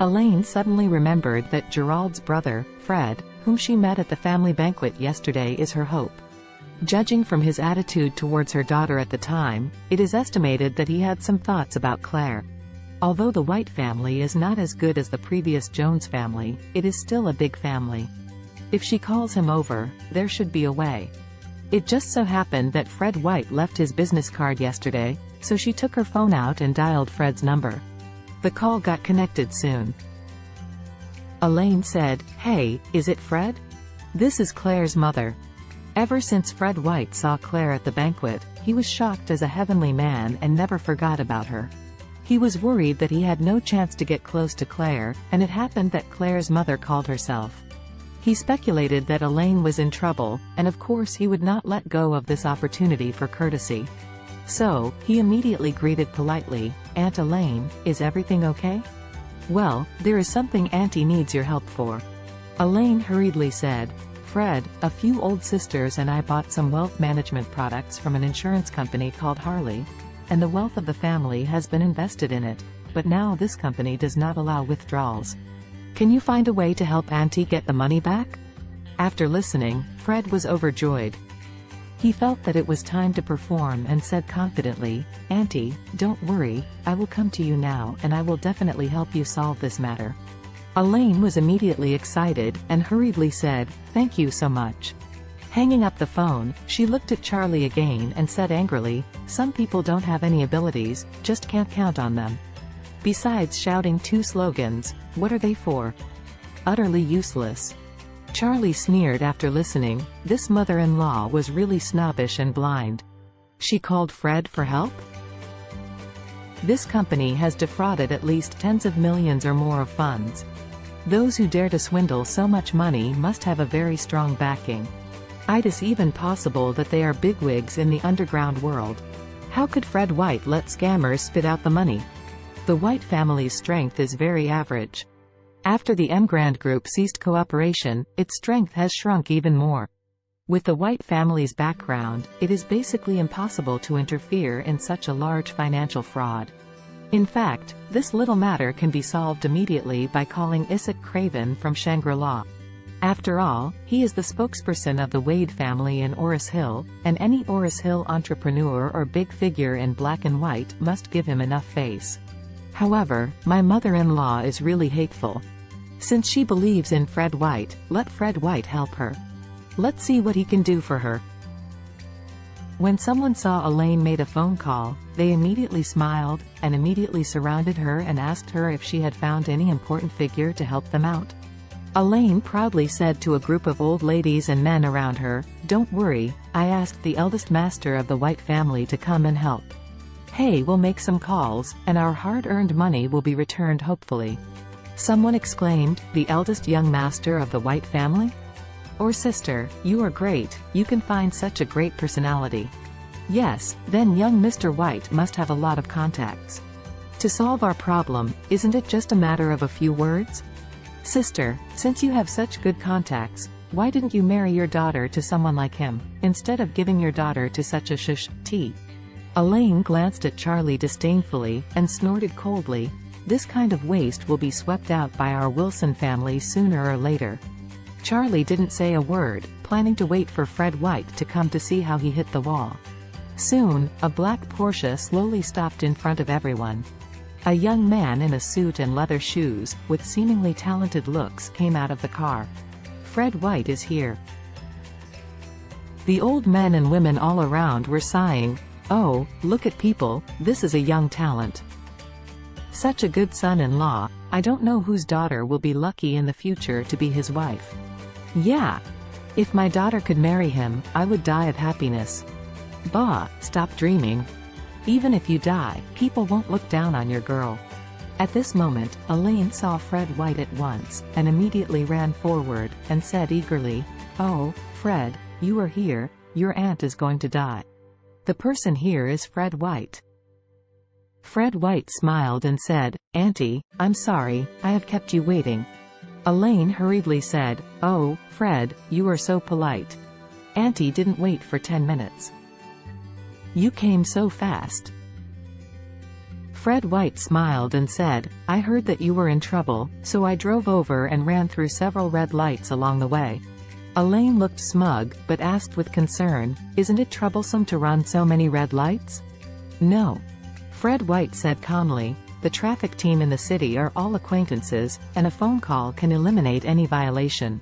Elaine suddenly remembered that Gerald's brother, Fred, whom she met at the family banquet yesterday, is her hope. Judging from his attitude towards her daughter at the time, it is estimated that he had some thoughts about Claire. Although the White family is not as good as the previous Jones family, it is still a big family. If she calls him over, there should be a way. It just so happened that Fred White left his business card yesterday, so she took her phone out and dialed Fred's number. The call got connected soon. Elaine said, "Hey, is it Fred? This is Claire's mother." Ever since Fred White saw Claire at the banquet, he was shocked as a heavenly man and never forgot about her. He was worried that he had no chance to get close to Claire, and it happened that Claire's mother called herself. He speculated that Elaine was in trouble, and of course he would not let go of this opportunity for courtesy. So, he immediately greeted politely, "Aunt Elaine, is everything okay?" "Well, there is something Auntie needs your help for." Elaine hurriedly said, "Fred, a few old sisters and I bought some wealth management products from an insurance company called Harley, and the wealth of the family has been invested in it, but now this company does not allow withdrawals. Can you find a way to help Auntie get the money back?" After listening, Fred was overjoyed. He felt that it was time to perform and said confidently, "Auntie, don't worry, I will come to you now and I will definitely help you solve this matter." Elaine was immediately excited, and hurriedly said, "Thank you so much." Hanging up the phone, she looked at Charlie again and said angrily, "Some people don't have any abilities, just can't count on them. Besides shouting two slogans, what are they for? Utterly useless." Charlie sneered after listening. This mother-in-law was really snobbish and blind. She called Fred for help? This company has defrauded at least tens of millions or more of funds. Those who dare to swindle so much money must have a very strong backing. It is even possible that they are bigwigs in the underground world. How could Fred White let scammers spit out the money? The White family's strength is very average. After the Emgrand Group ceased cooperation, its strength has shrunk even more. With the White family's background, it is basically impossible to interfere in such a large financial fraud. In fact, this little matter can be solved immediately by calling Isaac Craven from Shangri-La. After all, he is the spokesperson of the Wade family in Oris Hill, and any Oris Hill entrepreneur or big figure in black and white must give him enough face. However, my mother-in-law is really hateful. Since she believes in Fred White, let Fred White help her. Let's see what he can do for her. When someone saw Elaine made a phone call, they immediately smiled, and immediately surrounded her and asked her if she had found any important figure to help them out. Elaine proudly said to a group of old ladies and men around her, "Don't worry, I asked the eldest master of the White family to come and help. Hey, we'll make some calls, and our hard-earned money will be returned hopefully." Someone exclaimed, "The eldest young master of the White family? Or sister, you are great, you can find such a great personality." "Yes, then young Mr. White must have a lot of contacts. To solve our problem, isn't it just a matter of a few words? Sister, since you have such good contacts, why didn't you marry your daughter to someone like him, instead of giving your daughter to such a sh-t?" Elaine glanced at Charlie disdainfully, and snorted coldly, "This kind of waste will be swept out by our Wilson family sooner or later." Charlie didn't say a word, planning to wait for Fred White to come to see how he hit the wall. Soon, a black Porsche slowly stopped in front of everyone. A young man in a suit and leather shoes, with seemingly talented looks, came out of the car. "Fred White is here." The old men and women all around were sighing, "Oh, look at people, this is a young talent. Such a good son-in-law, I don't know whose daughter will be lucky in the future to be his wife. Yeah. If my daughter could marry him, I would die of happiness." "Bah, stop dreaming. Even if you die, people won't look down on your girl." At this moment, Elaine saw Fred White at once, and immediately ran forward, and said eagerly, "Oh, Fred, you are here, your aunt is going to die. The person here is Fred White." Fred White smiled and said, "Auntie, I'm sorry, I have kept you waiting." Elaine hurriedly said, "Oh, Fred, you are so polite. Auntie didn't wait for 10 minutes. You came so fast." Fred White smiled and said, "I heard that you were in trouble, so I drove over and ran through several red lights along the way." Elaine looked smug, but asked with concern, "Isn't it troublesome to run so many red lights?" "No." Fred White said calmly, "The traffic team in the city are all acquaintances, and a phone call can eliminate any violation."